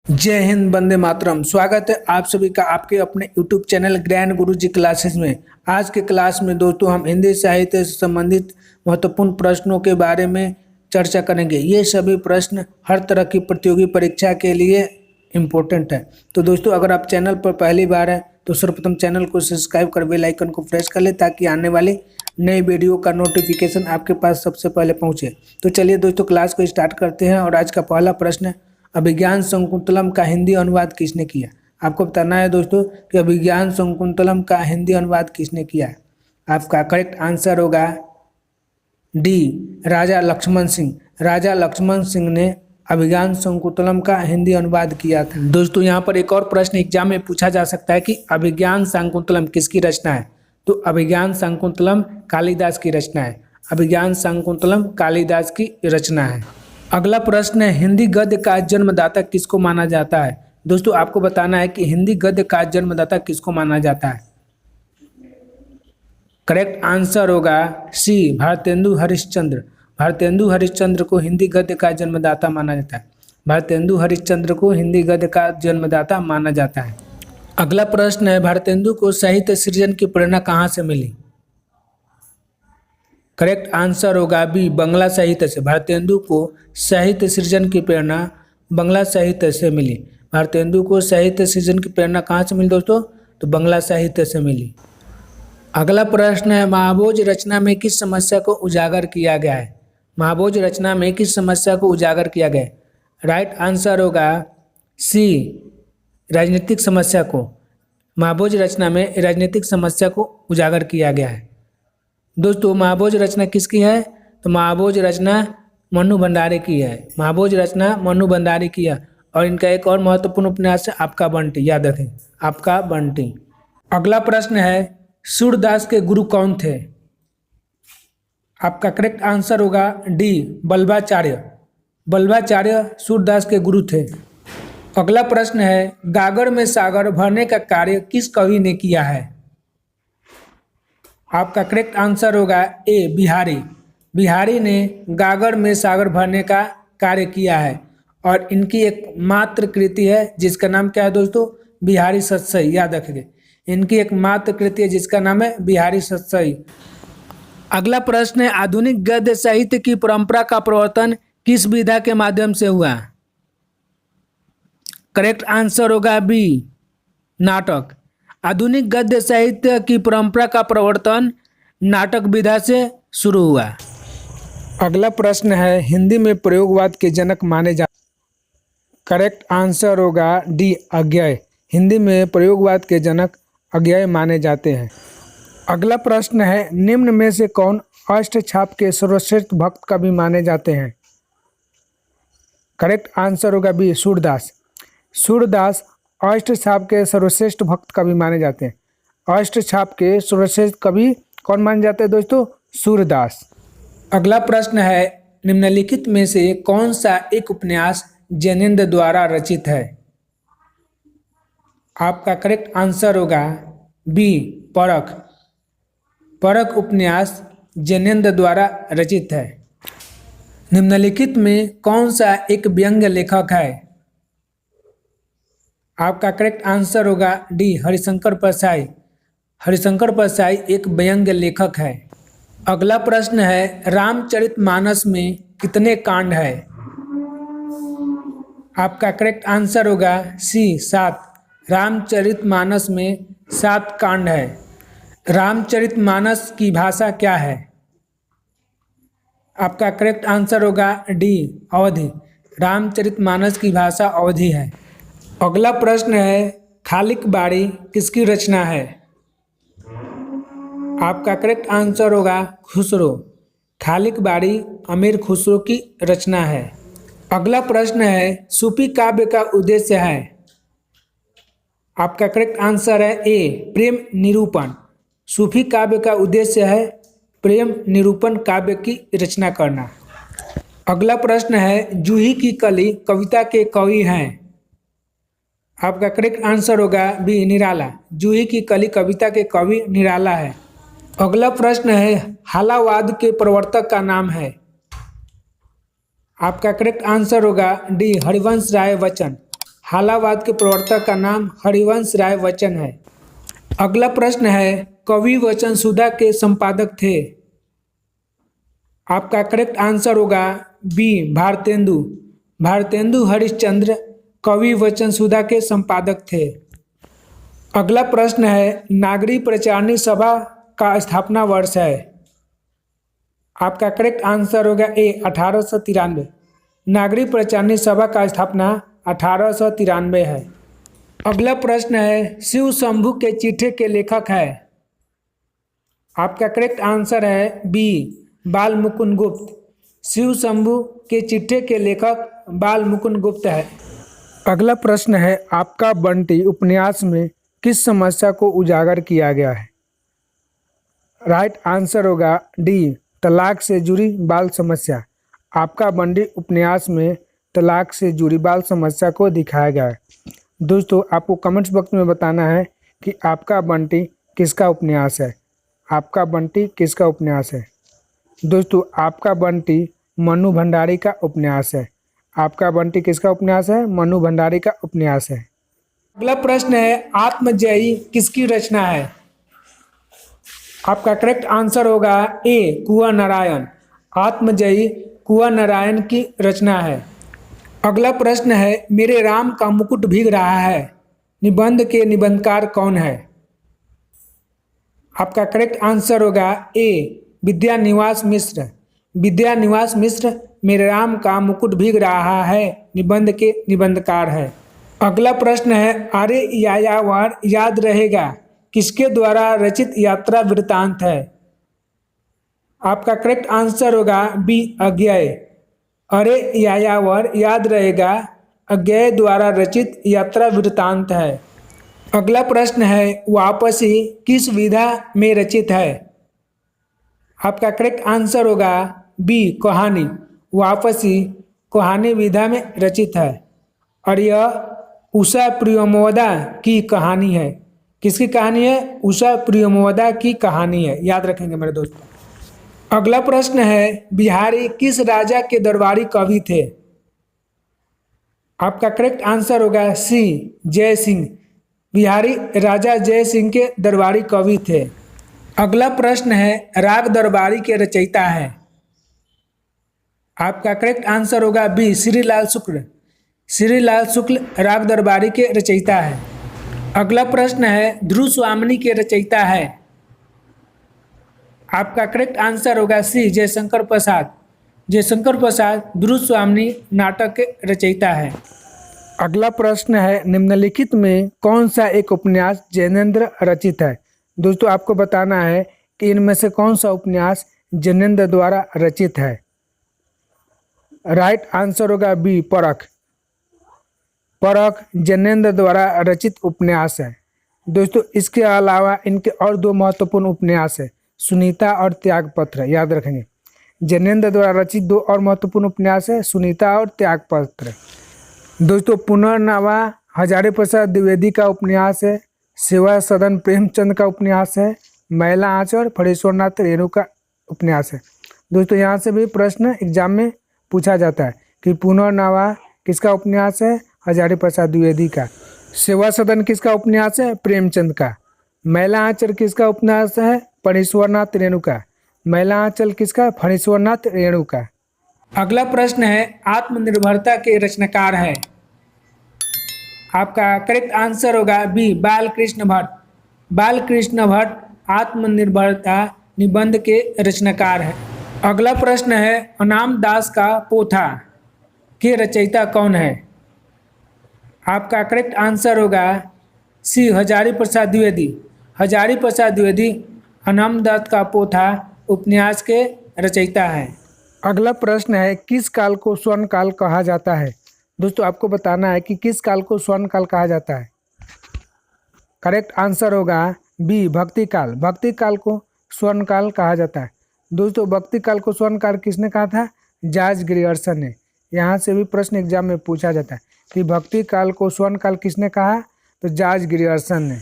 जय हिंद, वंदे मातरम। स्वागत है आप सभी का आपके अपने YouTube चैनल ज्ञान गुरुजी क्लासेस में। आज के क्लास में दोस्तों हम हिंदी साहित्य से संबंधित महत्वपूर्ण प्रश्नों के बारे में चर्चा करेंगे। ये सभी प्रश्न हर तरह की प्रतियोगी परीक्षा के लिए इम्पोर्टेंट है। तो दोस्तों अगर आप चैनल पर पहली बार हैं तो सर्वप्रथम चैनल को सब्सक्राइब कर बेल आइकन को प्रेस कर ले ताकि आने वाली नई वीडियो का नोटिफिकेशन आपके पास सबसे पहले पहुँचे। तो चलिए दोस्तों क्लास को स्टार्ट करते हैं। और आज का पहला प्रश्न है, अभिज्ञान शकुंतलम का हिंदी अनुवाद किसने किया। आपको बताना है दोस्तों कि अभिज्ञान शकुंतलम का हिंदी अनुवाद किसने किया है। आपका करेक्ट आंसर होगा डी, राजा लक्ष्मण सिंह। राजा लक्ष्मण सिंह ने अभिज्ञान शकुंतलम का हिंदी अनुवाद किया था। दोस्तों यहाँ पर एक और प्रश्न एग्जाम में पूछा जा सकता है कि अभिज्ञान शकुंतलम किसकी रचना है। तो अभिज्ञान शकुंतलम कालिदास की रचना है। अभिज्ञान शकुंतलम कालिदास की रचना है। अगला प्रश्न है, हिंदी गद्य का जन्मदाता किसको माना जाता है। दोस्तों आपको बताना है कि हिंदी गद्य का जन्मदाता किसको माना जाता है। करेक्ट आंसर होगा सी, भारतेंदु हरिश्चंद्र। भारतेंदु हरिश्चंद्र को हिंदी गद्य का जन्मदाता माना जाता है। भारतेंदु हरिश्चंद्र को हिंदी गद्य का जन्मदाता माना जाता है। अगला प्रश्न है, भारतेंदु को साहित्य सृजन की प्रेरणा कहाँ से मिली। करेक्ट आंसर होगा बी, बंगला साहित्य से। भारतेंदु को साहित्य सृजन की प्रेरणा बंगला साहित्य से मिली। भारतेंदु को साहित्य सृजन की प्रेरणा कहाँ से मिली दोस्तों, तो बंगला साहित्य से मिली। अगला प्रश्न है, महाभोज रचना में किस समस्या को उजागर किया गया है। महाभोज रचना में किस समस्या को उजागर किया गया है। राइट आंसर होगा सी, राजनीतिक समस्या को। महाभोज रचना में राजनीतिक समस्या को उजागर किया गया है। दोस्तों महाभोज रचना किसकी है, तो महाभोज रचना मन्नू भंडारी की है। महाभोज रचना मन्नू भंडारी की है। और इनका एक और महत्वपूर्ण उपन्यास है आपका बंटी, याद रखें आपका बंटी। अगला प्रश्न है, सूरदास के गुरु कौन थे। आपका करेक्ट आंसर होगा डी, बल्बाचार्य। बल्बाचार्य सूरदास के गुरु थे। अगला प्रश्न है, गागर में सागर भरने का कार्य किस कवि ने किया है। आपका करेक्ट आंसर होगा ए, बिहारी। बिहारी ने गागर में सागर भरने का कार्य किया है। और इनकी एक मात्र कृति है जिसका नाम क्या है दोस्तों, बिहारी सतसई। याद रखिए इनकी एक मात्र कृति है जिसका नाम है बिहारी सतसई। अगला प्रश्न है, आधुनिक गद्य साहित्य की परंपरा का प्रवर्तन किस विधा के माध्यम से हुआ। करेक्ट आंसर होगा बी, नाटक। आधुनिक गद्य साहित्य की परंपरा का प्रवर्तन नाटक विधा से शुरू हुआ। अगला प्रश्न है, हिंदी में प्रयोगवाद के जनक माने जा। करेक्ट आंसर होगा डी, अज्ञेय। हिंदी में प्रयोगवाद के जनक अज्ञेय माने जाते हैं। अगला प्रश्न है, निम्न में से कौन अष्टछाप के सर्वश्रेष्ठ भक्त कवि माने जाते हैं। करेक्ट आंसर होगा बी, सूरदास। सूरदास अष्टछाप के सर्वश्रेष्ठ भक्त कवि माने जाते हैं। अष्टछाप के सर्वश्रेष्ठ कवि कौन माने जाते हैं दोस्तों, सूरदास। अगला प्रश्न है, निम्नलिखित में से कौन सा एक उपन्यास जैनेन्द्र द्वारा रचित है। आपका करेक्ट आंसर होगा बी, परख। परख उपन्यास जैनेन्द्र द्वारा रचित है। निम्नलिखित में कौन सा एक व्यंग्य लेखक है। आपका करेक्ट आंसर होगा डी, हरिशंकर परसाई। हरिशंकर परसाई एक व्यंग्य लेखक है। अगला प्रश्न है, रामचरितमानस में कितने कांड है। आपका करेक्ट आंसर होगा सी, 7। रामचरितमानस में 7 कांड है। रामचरितमानस की भाषा क्या है। आपका करेक्ट आंसर होगा डी, अवधी। रामचरितमानस की भाषा अवधी है। अगला प्रश्न है, खालिक बाड़ी किसकी रचना है। आपका करेक्ट आंसर होगा खुसरो। खालिक बाड़ी अमीर खुसरो की रचना है। अगला प्रश्न है, सूफी काव्य का उद्देश्य है। आपका करेक्ट आंसर है ए, प्रेम निरूपण। सूफी काव्य का उद्देश्य है प्रेम निरूपण काव्य की रचना करना। अगला प्रश्न है, जूही की कली कविता के कवि हैं। आपका करेक्ट आंसर होगा बी, निराला। जूही की कली कविता के कवि निराला है। अगला प्रश्न है, हालावाद के प्रवर्तक का नाम है। आपका करेक्ट आंसर होगा डी, हरिवंश राय बच्चन। हालावाद के प्रवर्तक का नाम हरिवंश राय बच्चन है। अगला प्रश्न है, कवि वचन सुधा के संपादक थे। आपका करेक्ट आंसर होगा बी भारतेंदु। भारतेंदु हरिश्चंद्र कवि वचन सुधा के संपादक थे। अगला प्रश्न है, नागरी प्रचारणी सभा का स्थापना वर्ष है। आपका करेक्ट आंसर होगा ए 1893। नागरी प्रचारणी सभा का स्थापना 1893 है। अगला प्रश्न है, शिव शंभु के चिट्ठे के लेखक है। आपका करेक्ट आंसर है बी बाल मुकुंद गुप्त। शिव शंभु के चिट्ठे के लेखक बाल मुकुंद गुप्त है। अगला प्रश्न है, आपका बंटी उपन्यास में किस समस्या को उजागर किया गया है। राइट आंसर होगा डी तलाक से जुड़ी बाल समस्या। आपका बंटी उपन्यास में तलाक से जुड़ी बाल समस्या को दिखाया गया है। दोस्तों, आपको कमेंट्स बॉक्स में बताना है कि आपका बंटी किसका उपन्यास है। आपका बंटी किसका उपन्यास है। दोस्तों, आपका बंटी मनु भंडारी का उपन्यास है। आपका बंटी किसका उपन्यास है। मनु भंडारी का उपन्यास है। अगला प्रश्न है, आत्मजयी किसकी रचना है। आपका करेक्ट आंसर होगा ए कुंवर नारायण। आत्मजयी कुंवर नारायण की रचना है। अगला प्रश्न है, मेरे राम का मुकुट भीग रहा है निबंध के निबंधकार कौन है। आपका करेक्ट आंसर होगा ए विद्यानिवास मिश्र। विद्यानिवास मिश्र मेरे राम का मुकुट भीग रहा है निबंध के निबंधकार है। अगला प्रश्न है, अरे यायावर याद रहेगा किसके द्वारा रचित यात्रा वृत्तांत है। आपका करेक्ट आंसर होगा बी अज्ञेय। अरे यायावर याद रहेगा अज्ञेय द्वारा रचित यात्रा वृत्तांत है। अगला प्रश्न है, वापसी किस विधा में रचित है। आपका करेक्ट आंसर होगा बी कहानी। वापसी कहानी विधा में रचित है और यह उषा प्रियमोदा की कहानी है। किसकी कहानी है। उषा प्रियमोदा की कहानी है, याद रखेंगे मेरे दोस्त। अगला प्रश्न है, बिहारी किस राजा के दरबारी कवि थे। आपका करेक्ट आंसर होगा सी जय सिंह। बिहारी राजा जय सिंह के दरबारी कवि थे। अगला प्रश्न है, राग दरबारी के रचयिता है। आपका करेक्ट आंसर होगा बी श्रीलाल शुक्ल। श्रीलाल शुक्ल राग दरबारी के रचयिता है। अगला प्रश्न है, ध्रुव स्वामिनी के रचयिता है। आपका करेक्ट आंसर होगा सी जयशंकर प्रसाद। जयशंकर प्रसाद ध्रुव स्वामिनी नाटक के रचयिता है। अगला प्रश्न है, निम्नलिखित में कौन सा एक उपन्यास जैनेन्द्र रचित है। दोस्तों, आपको बताना है कि इनमें से कौन सा उपन्यास जैनेन्द्र द्वारा रचित है। राइट आंसर होगा बी परख। परख जैनेन्द्र द्वारा रचित उपन्यास है। दोस्तों, इसके अलावा इनके और दो महत्वपूर्ण उपन्यास है, सुनीता और त्यागपत्र, याद रखेंगे। जैनेन्द्र द्वारा रचित दो और महत्वपूर्ण उपन्यास है, सुनीता और त्यागपत्र। दोस्तों, पुनर्नवा हजारी प्रसाद द्विवेदी का उपन्यास है, सेवा सदन प्रेमचंद का उपन्यास है, मैला आंचल फणीश्वरनाथ रेणु का उपन्यास है। दोस्तों, यहाँ से भी प्रश्न एग्जाम में पूछा जाता है कि पुनर्नवा किसका उपन्यास है। हजारी प्रसाद द्विवेदी का। सेवा सदन किसका उपन्यास है। प्रेमचंद का। मैला आंचल किसका उपन्यास है। फणीश्वरनाथ रेणु का। मैला आंचल किसका। फणीश्वरनाथ रेणु का। अगला प्रश्न है, आत्मनिर्भरता के रचनाकार है। आपका करेक्ट आंसर होगा बी बालकृष्ण भट्ट। बालकृष्ण भट्ट आत्मनिर्भरता निबंध के रचनाकार है। अगला प्रश्न है, अनाम दास का पोथा के रचयिता कौन है। आपका करेक्ट आंसर होगा सी हजारी प्रसाद द्विवेदी। हजारी प्रसाद द्विवेदी अनाम दास का पोथा उपन्यास के रचयिता है। अगला प्रश्न है, किस काल को स्वर्ण काल कहा जाता है। दोस्तों, आपको बताना है कि किस काल को स्वर्ण काल कहा जाता है। करेक्ट आंसर होगा बी भक्ति काल। भक्ति काल को स्वर्ण काल कहा जाता है। दोस्तों, भक्ति काल को स्वर्ण काल किसने कहा था। जॉर्ज ग्रियर्सन ने। यहाँ से भी प्रश्न एग्जाम में पूछा जाता है कि भक्ति काल को स्वर्ण काल किसने कहा, तो जॉर्ज ग्रियर्सन ने।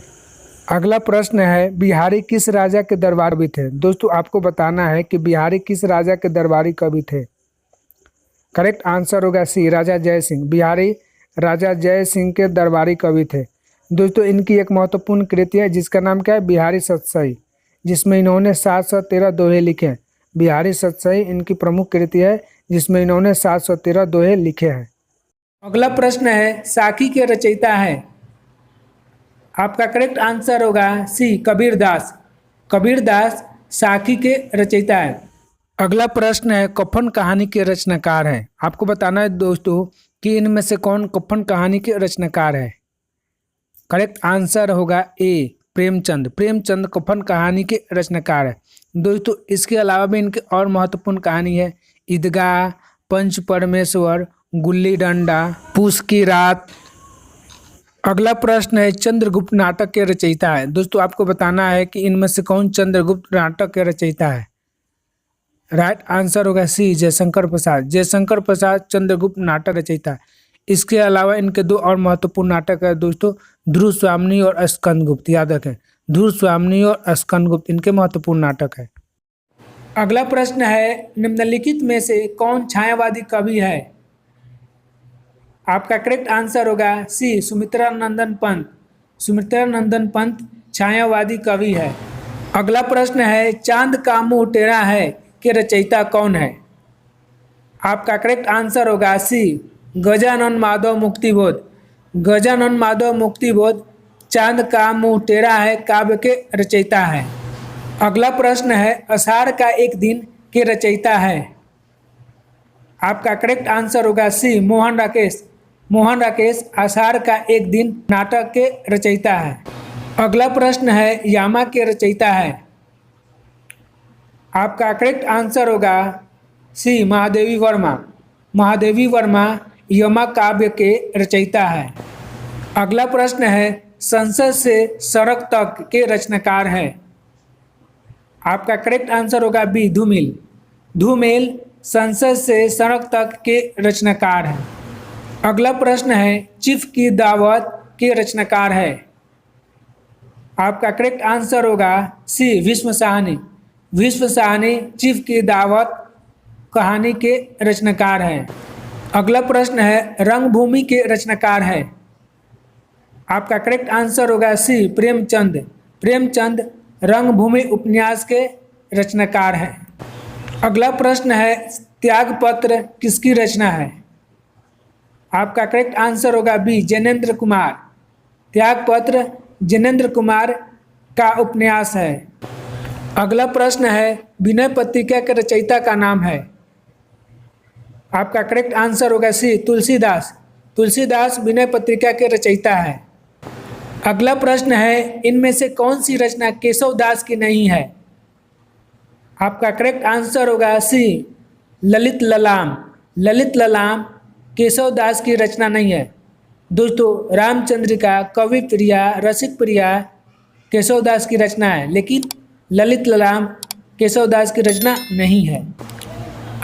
अगला प्रश्न है, बिहारी किस राजा के दरबार भी थे। दोस्तों, आपको बताना है कि बिहारी किस राजा के दरबारी कवि थे। करेक्ट आंसर होगा सी राजा जय सिंह। बिहारी राजा जय सिंह के दरबारी कवि थे। दोस्तों इनकी एक महत्वपूर्ण कृति है जिसका नाम क्या है, बिहारी सतसई, जिसमें इन्होंने 713 दोहे लिखे हैं। बिहारी सतसई इनकी प्रमुख कृति है जिसमें इन्होंने 713 दोहे लिखे हैं। अगला प्रश्न है, साखी के रचयिता है। आपका करेक्ट आंसर होगा सी, कबीरदास। कबीरदास साखी के रचयिता है। अगला प्रश्न है, कफन कहानी के रचनाकार हैं। आपको बताना है दोस्तों कि इनमें से कौन कफन कहानी के रचनाकार है। करेक्ट आंसर होगा ए, प्रेमचंद। प्रेमचंद कफन कहानी के रचनाकार है। दोस्तों इसके अलावा भी इनके और महत्वपूर्ण कहानी है, ईदगाह, पंच परमेश्वर, गुल्ली डंडा, पूस की रात। अगला प्रश्न है, चंद्रगुप्त नाटक के रचयिता है। दोस्तों आपको बताना है कि इनमें से कौन चंद्रगुप्त नाटक के रचयिता है। राइट आंसर होगा सी, जयशंकर प्रसाद। जयशंकर प्रसाद चंद्रगुप्त नाटक रचयिता है। इसके अलावा इनके दो और महत्वपूर्ण नाटक है दोस्तों, ध्रुव स्वामिनी और स्कंदगुप्त। याद रखें, ध्रुव स्वामिनी और स्कंदगुप्त इनके महत्वपूर्ण नाटक है। अगला प्रश्न है, निम्नलिखित में से कौन छायावादी कवि है। आपका करेक्ट आंसर होगा सी, सुमित्रा नंदन पंत। सुमित्रा नंदन पंत छायावादी कवि है। अगला प्रश्न है, चांद का मुंह टेढ़ा है के रचयिता कौन है। आपका करेक्ट आंसर होगा सी, गजानन माधव मुक्तिबोध। गजानन माधव मुक्तिबोध चांद का मुंह टेढ़ा है काव्य के रचयिता है। अगला प्रश्न है, आषाढ़ का एक दिन के रचयिता है। आपका करेक्ट आंसर होगा सी, मोहन राकेश। मोहन राकेश आषाढ़ का एक दिन नाटक के रचयिता है। अगला प्रश्न है, यामा के रचयिता है। आपका करेक्ट आंसर होगा सी, महादेवी वर्मा। महादेवी वर्मा यमा काव्य के रचयिता है। अगला प्रश्न है, संसद से सड़क तक के रचनाकार है। आपका करेक्ट आंसर होगा बी, धूमिल। धूमिल संसद से सड़क तक के रचनाकार है। अगला प्रश्न है, चीफ की दावत के रचनाकार है। आपका करेक्ट आंसर होगा सी, विश्व साहनी। विश्व साहनी चीफ की दावत कहानी के रचनाकार हैं। अगला प्रश्न है, रंगभूमि के रचनाकार है। आपका करेक्ट आंसर होगा सी, प्रेमचंद। प्रेमचंद रंगभूमि उपन्यास के रचनाकार हैं। अगला प्रश्न है, त्यागपत्र किसकी रचना है। आपका करेक्ट आंसर होगा बी, जैनेन्द्र कुमार। त्यागपत्र जैनेन्द्र कुमार का उपन्यास है। अगला प्रश्न है, विनय पत्रिका के रचयिता का नाम है। आपका करेक्ट आंसर होगा सी, तुलसीदास। तुलसीदास विनय पत्रिका के रचयिता है। अगला प्रश्न है, इनमें से कौन सी रचना केशव दास की नहीं है। आपका करेक्ट आंसर होगा सी, ललित ललाम। ललित ललाम केशव दास की रचना नहीं है। दोस्तों रामचंद्रिका, कवि प्रिया, रसिक प्रिया केशव दास की रचना है, लेकिन ललित ललाम केशव दास की रचना नहीं है।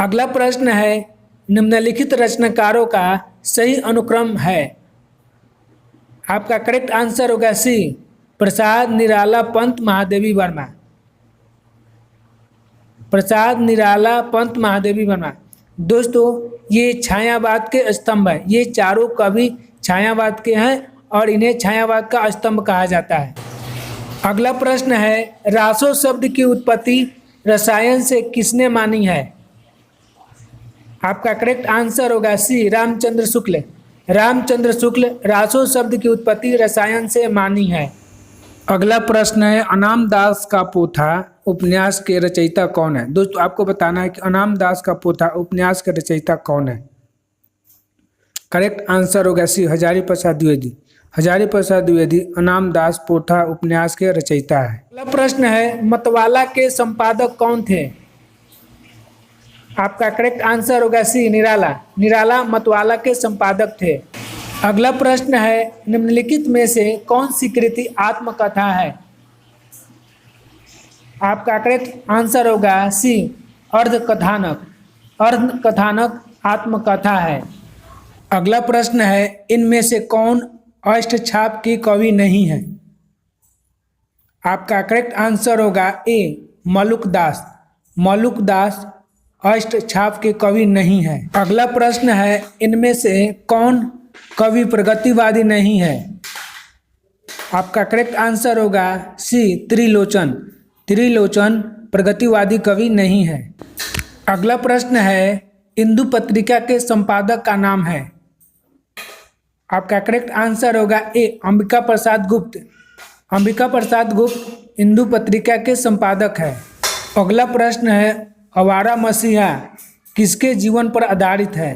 अगला प्रश्न है, निम्नलिखित रचनाकारों का सही अनुक्रम है। आपका करेक्ट आंसर होगा सी, प्रसाद, निराला, पंत, महादेवी वर्मा। प्रसाद, निराला, पंत, महादेवी वर्मा। दोस्तों ये छायावाद के स्तंभ है। ये चारों कवि छायावाद के हैं और इन्हें छायावाद का स्तंभ कहा जाता है। अगला प्रश्न है, रासो शब्द की उत्पत्ति रसायन से किसने मानी है। आपका करेक्ट आंसर होगा सी, रामचंद्र शुक्ल। रामचंद्र शुक्ल रासो शब्द की उत्पत्ति रसायन से मानी है। अगला प्रश्न है, अनाम दास का पोथा उपन्यास के रचयिता कौन है। दोस्तों आपको बताना है कि अनाम दास का पोथा उपन्यास के रचयिता कौन है। करेक्ट आंसर होगा सी, हजारी प्रसाद द्विवेदी। हजारी प्रसाद द्विवेदी अनाम दास पोथा उपन्यास के रचयिता है। अगला प्रश्न है, मतवाला के संपादक कौन थे। आपका करेक्ट आंसर होगा सी, निराला। निराला मतवाला के संपादक थे। अगला प्रश्न है, निम्नलिखित में से कौन सी कृति आत्मकथा है। आपका करेक्ट आंसर होगा सी, अर्धकथानक। अर्धकथानक आत्मकथा है। अगला प्रश्न है, इनमें से कौन अष्टछाप की कवि नहीं है। आपका करेक्ट आंसर होगा ए, मलुकदास। मलुकदास अष्टछाप के कवि नहीं है। अगला प्रश्न है, इनमें से कौन कवि प्रगतिवादी नहीं है। आपका करेक्ट आंसर होगा सी त्रिलोचन। त्रिलोचन प्रगतिवादी कवि नहीं है। अगला प्रश्न है इंदु पत्रिका के संपादक का नाम है। आपका करेक्ट आंसर होगा ए अंबिका प्रसाद गुप्त। अंबिका प्रसाद गुप्त इंदु पत्रिका के संपादक है। अगला प्रश्न है आवारा मसीहा किसके जीवन पर आधारित है।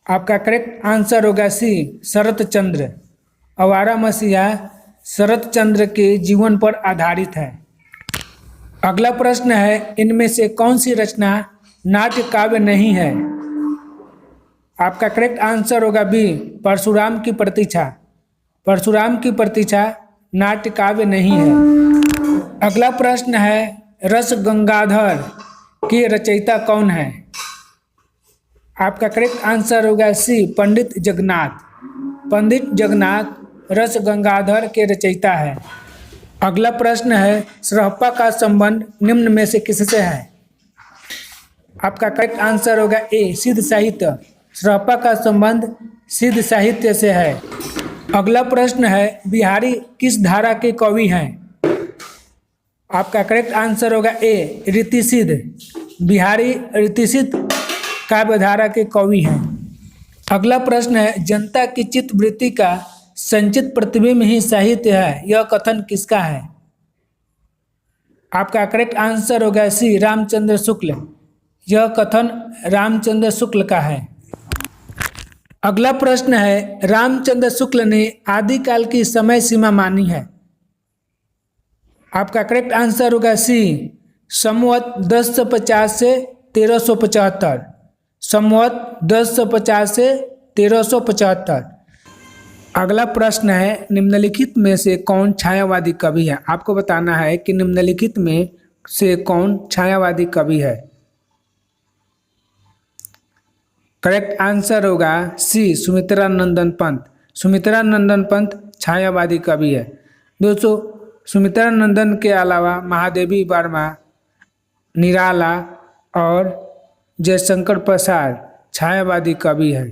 आपका करेक्ट आंसर होगा सी शरत चंद्र। आवारा मसीहा शरत चंद्र के जीवन पर आधारित है। अगला प्रश्न है इनमें से कौन सी रचना नाट्य काव्य नहीं है। आपका करेक्ट आंसर होगा बी परशुराम की प्रतीक्षा। परशुराम की प्रतीक्षा नाट्य काव्य नहीं है। अगला प्रश्न है रस गंगाधर के रचयिता कौन है। आपका करेक्ट आंसर होगा सी पंडित जगन्नाथ। पंडित जगन्नाथ रस गंगाधर के रचयिता है। अगला प्रश्न है सरहप्पा का संबंध निम्न में से किससे है। आपका करेक्ट आंसर होगा ए सिद्ध साहित्य। सरहप्पा का संबंध सिद्ध साहित्य से है। अगला प्रश्न है बिहारी किस धारा के कवि हैं। आपका करेक्ट आंसर होगा ए रीतिसिद्ध। बिहारी रीतिसिद्ध काव्यधारा के कवि हैं। अगला प्रश्न है जनता की चित्तवृत्ति का संचित प्रतिबिंब ही साहित्य है, यह कथन किसका है। आपका करेक्ट आंसर होगा सी रामचंद्र शुक्ल। यह कथन रामचंद्र शुक्ल का है। अगला प्रश्न है रामचंद्र शुक्ल ने आदिकाल की समय सीमा मानी है। आपका करेक्ट आंसर होगा सी संवत 1050 से 1375। संवत 1050 से 1375। अगला प्रश्न है निम्नलिखित में से कौन छायावादी कवि है। आपको बताना है कि निम्नलिखित में से कौन छायावादी कवि है। करेक्ट आंसर होगा सी सुमित्रा नंदन पंत। सुमित्रा नंदन पंत छायावादी कवि है। दोस्तों सुमित्रा नंदन के अलावा महादेवी वर्मा, निराला और जयशंकर प्रसाद छायावादी कवि है,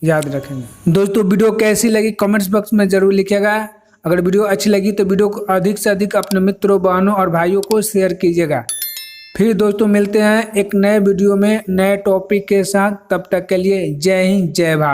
याद रखेंगे। दोस्तों वीडियो कैसी लगी कमेंट्स बॉक्स में जरूर लिखिएगा। अगर वीडियो अच्छी लगी तो वीडियो को अधिक से अधिक अपने मित्रों, बहनों और भाइयों को शेयर कीजिएगा। फिर दोस्तों मिलते हैं एक नए वीडियो में नए टॉपिक के साथ। तब तक के लिए जय हिंद, जय भारत।